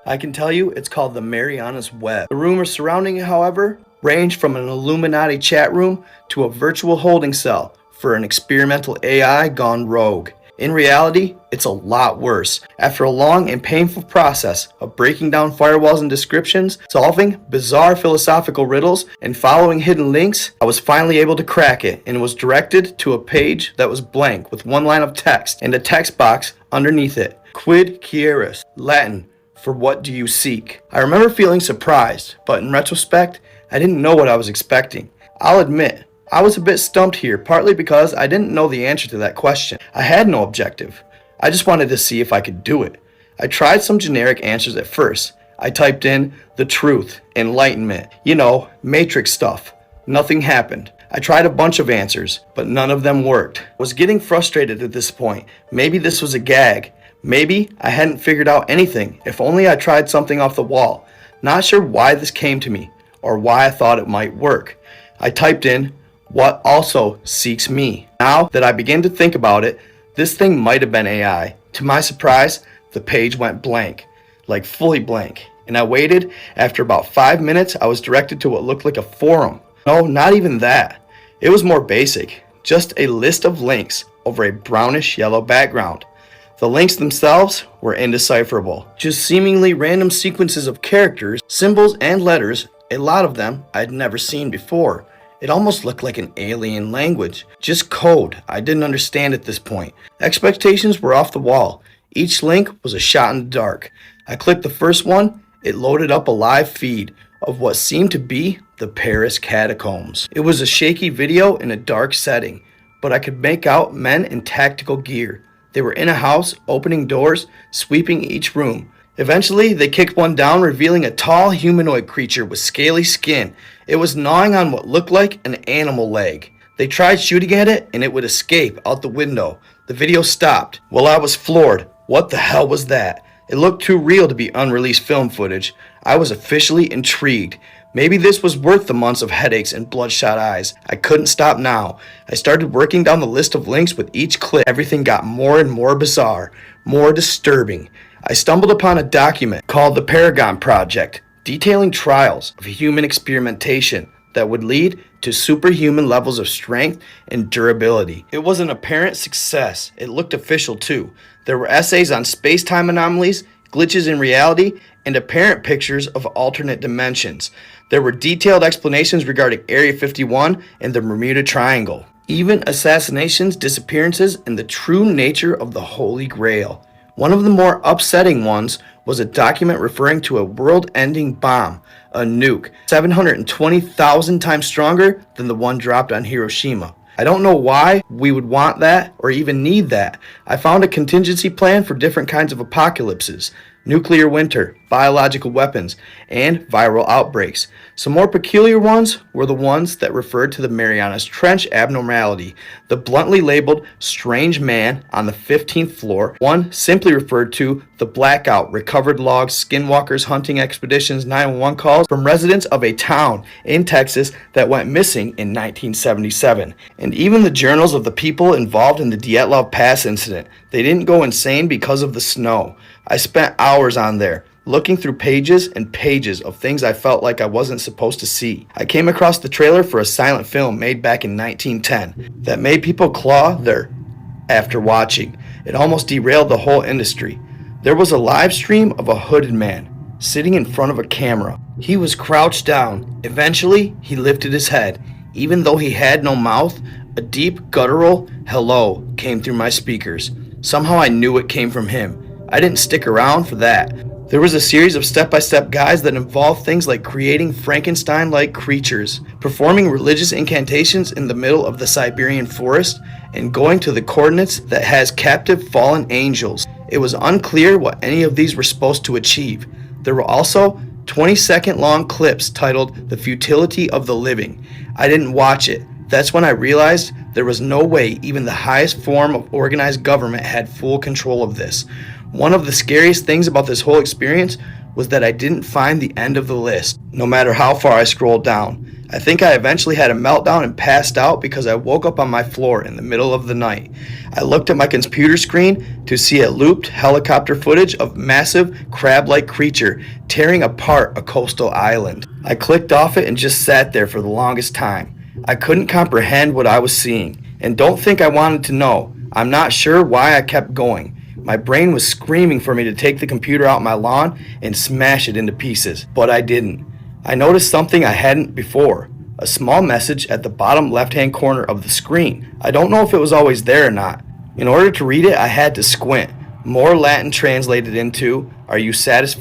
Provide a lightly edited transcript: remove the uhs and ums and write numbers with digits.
I can tell you it's called the Mariana's Web. The rumors surrounding it, however, range from an Illuminati chat room to a virtual holding cell for an experimental AI gone rogue. In reality, it's a lot worse. After a long and painful process of breaking down firewalls and descriptions, solving bizarre philosophical riddles, and following hidden links, I was finally able to crack it and was directed to a page that was blank with one line of text and a text box underneath it. Quid quieres, Latin, for what do you seek? I remember feeling surprised, but in retrospect, I didn't know what I was expecting. I'll admit, I was a bit stumped here, partly because I didn't know the answer to that question. I had no objective. I just wanted to see if I could do it. I tried some generic answers at first. I typed in the truth, enlightenment, matrix stuff. Nothing happened. I tried a bunch of answers, but none of them worked. I was getting frustrated at this point. Maybe this was a gag. Maybe I hadn't figured out anything. If only I tried something off the wall. Not sure why this came to me, or why I thought it might work. I typed in, what also seeks me. Now that I begin to think about it, this thing might have been AI. To my surprise, the page went blank, like fully blank. And I waited. After about 5 minutes, I was directed to what looked like a forum. No, not even that. It was more basic. Just a list of links over a brownish yellow background. The links themselves were indecipherable. Just seemingly random sequences of characters, symbols, and letters, a lot of them I'd never seen before. It almost looked like an alien language. Just code I didn't understand at this point. Expectations were off the wall. Each link was a shot in the dark. I clicked the first one. It loaded up a live feed of what seemed to be the Paris catacombs. It was a shaky video in a dark setting, but I could make out men in tactical gear. They were in a house, opening doors, sweeping each room. Eventually, they kicked one down, revealing a tall humanoid creature with scaly skin. It was gnawing on what looked like an animal leg. They tried shooting at it, and it would escape out the window. The video stopped. Well, I was floored. What the hell was that? It looked too real to be unreleased film footage. I was officially intrigued. Maybe this was worth the months of headaches and bloodshot eyes. I couldn't stop now. I started working down the list of links with each click. Everything got more and more bizarre, more disturbing. I stumbled upon a document called the Paragon Project, detailing trials of human experimentation that would lead to superhuman levels of strength and durability. It was an apparent success. It looked official too. There were essays on space-time anomalies, glitches in reality, and apparent pictures of alternate dimensions. There were detailed explanations regarding Area 51 and the Bermuda Triangle, even assassinations, disappearances, and the true nature of the Holy Grail. One of the more upsetting ones was a document referring to a world-ending bomb, a nuke, 720,000 times stronger than the one dropped on Hiroshima. I don't know why we would want that or even need that. I found a contingency plan for different kinds of apocalypses, nuclear winter, biological weapons, and viral outbreaks. Some more peculiar ones were the ones that referred to the Marianas Trench abnormality, the bluntly labeled strange man on the 15th floor. One simply referred to the blackout, recovered logs, skinwalkers, hunting expeditions, 911 calls from residents of a town in Texas that went missing in 1977. And even the journals of the people involved in the Dyatlov Pass incident. They didn't go insane because of the snow. I spent hours on there, looking through pages and pages of things I felt like I wasn't supposed to see. I came across the trailer for a silent film made back in 1910 that made people claw their after watching. It almost derailed the whole industry. There was a live stream of a hooded man sitting in front of a camera. He was crouched down. Eventually, he lifted his head. Even though he had no mouth, a deep, guttural hello came through my speakers. Somehow I knew it came from him. I didn't stick around for that. There was a series of step-by-step guides that involved things like creating Frankenstein-like creatures, performing religious incantations in the middle of the Siberian forest, and going to the coordinates that has captive fallen angels. It was unclear what any of these were supposed to achieve. There were also 20-second long clips titled The Futility of the Living. I didn't watch it. That's when I realized there was no way even the highest form of organized government had full control of this. One of the scariest things about this whole experience was that I didn't find the end of the list, no matter how far I scrolled down. I think I eventually had a meltdown and passed out because I woke up on my floor in the middle of the night. I looked at my computer screen to see a looped helicopter footage of massive crab-like creature tearing apart a coastal island. I clicked off it and just sat there for the longest time. I couldn't comprehend what I was seeing, and don't think I wanted to know. I'm not sure why I kept going. My brain was screaming for me to take the computer out my lawn and smash it into pieces, but I didn't. I noticed something I hadn't before, a small message at the bottom left-hand corner of the screen. I don't know if it was always there or not. In order to read it, I had to squint. More Latin translated into, "Are you satisfied